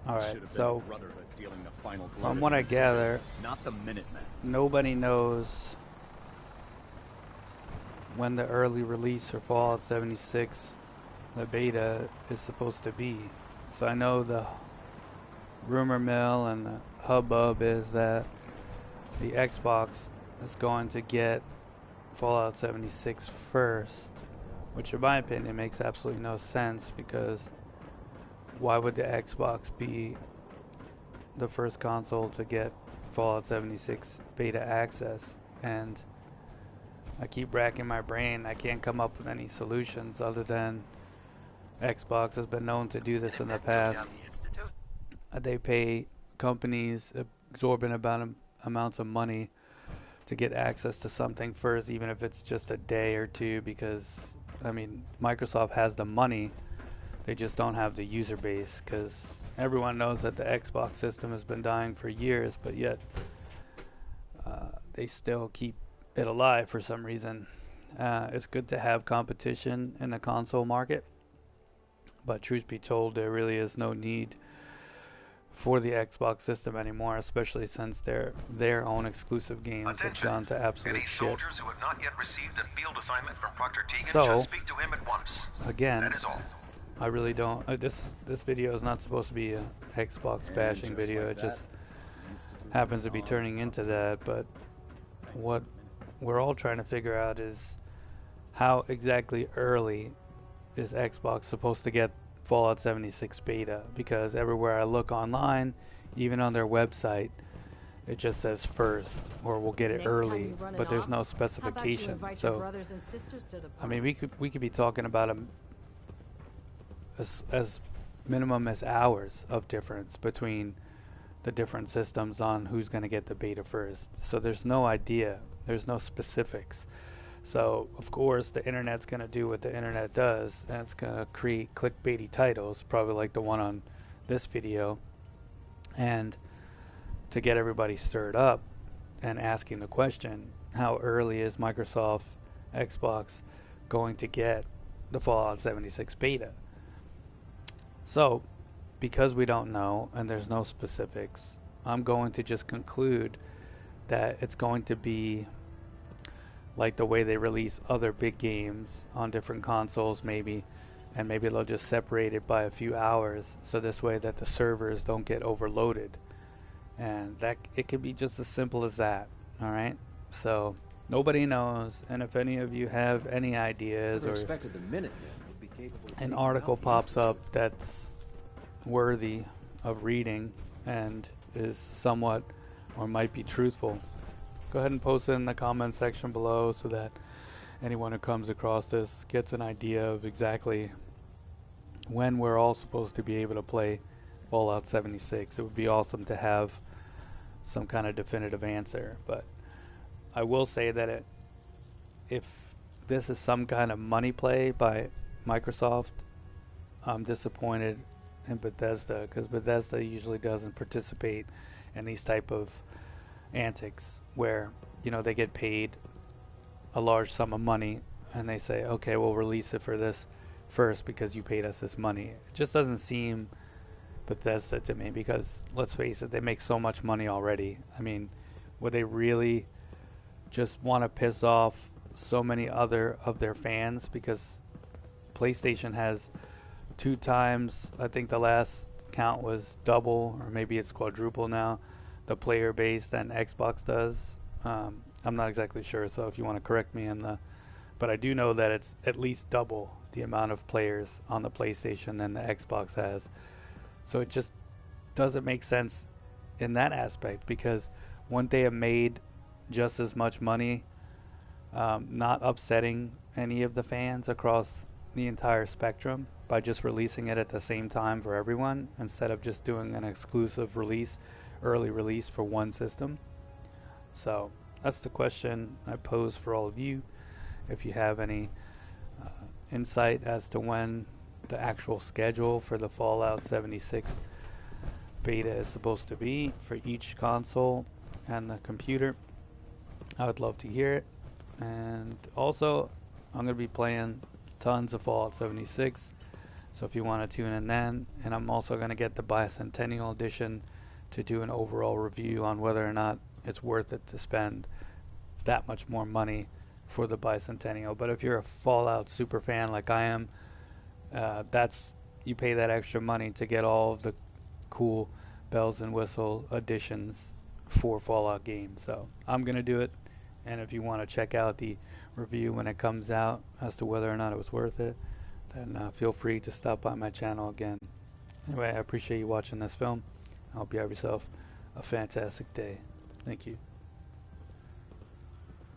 Alright, so from what I gather, not the Minutemen. nobody knows when the early release for Fallout 76, the beta, is supposed to be. So I know the rumor mill and the hubbub is that the Xbox is going to get Fallout 76 first, which in my opinion makes absolutely no sense, because why would the Xbox be the first console to get Fallout 76 beta access? And I keep racking my brain. I can't come up with any solutions other than Xbox has been known to do this in the past. They pay companies exorbitant amounts of money to get access to something first, even if it's just a day or two, because, I mean, Microsoft has the money, they just don't have the user base, because everyone knows that the Xbox system has been dying for years, but yet they still keep it alive for some reason. It's good to have competition in the console market, but truth be told, there really is no need for the Xbox system anymore, especially since their own exclusive games have gone to absolute Any shit. soldiers who have not yet received a field assignment from Proctor Teagan So, should speak to him at once. Again, that is all. I really don't. This video is not supposed to be a Xbox bashing video. It just happens to be turning into that. But what we're all trying to figure out is how exactly early is Xbox supposed to get Fallout 76 beta, because everywhere I look online, even on their website, it just says first, or we'll get it early, but there's no specification. So, I mean, we could be talking about as minimum as hours of difference between the different systems on who's going to get the beta first. So there's no idea, there's no specifics. So, of course, the internet's going to do what the internet does, and it's going to create clickbaity titles, probably like the one on this video, and to get everybody stirred up and asking the question, how early is Microsoft Xbox going to get the Fallout 76 beta? So, because we don't know and there's no specifics, I'm going to just conclude that it's going to be like the way they release other big games on different consoles, maybe, and maybe they'll just separate it by a few hours, so this way that the servers don't get overloaded, and that it could be just as simple as that. All right, so nobody knows, and if any of you have any ideas, or an article pops up that's worthy of reading and is somewhat or might be truthful, go ahead and post it in the comment section below, so that anyone who comes across this gets an idea of exactly when we're all supposed to be able to play Fallout 76. It would be awesome to have some kind of definitive answer, but I will say that if this is some kind of money play by Microsoft, I'm disappointed in Bethesda, because Bethesda usually doesn't participate in these type of antics where, you know, they get paid a large sum of money and they say, okay, we'll release it for this first because you paid us this money. It just doesn't seem Bethesda to me, because let's face it, they make so much money already. I mean, would they really just want to piss off so many other of their fans? Because PlayStation has 2 times, I think the last count was double, or maybe it's quadruple now, the player base than Xbox does. I'm not exactly sure, so if you want to correct me but I do know that it's at least double the amount of players on the PlayStation than the Xbox has. So it just doesn't make sense in that aspect, because wouldn't they have made just as much money not upsetting any of the fans across the entire spectrum by just releasing it at the same time for everyone, instead of just doing an exclusive release, early release for one system? So that's the question I pose for all of you. If you have any insight as to when the actual schedule for the Fallout 76 beta is supposed to be for each console and the computer, I would love to hear it. And also, I'm going to be playing tons of Fallout 76, So if you want to tune in then, and I'm also going to get the Bicentennial Edition to do an overall review on whether or not it's worth it to spend that much more money for the Bicentennial. But if you're a Fallout super fan like I am, you pay that extra money to get all of the cool bells and whistle additions for Fallout games. So I'm going to do it. And if you want to check out the review when it comes out as to whether or not it was worth it, then feel free to stop by my channel again. Anyway, I appreciate you watching this film. I hope you have yourself a fantastic day. Thank you.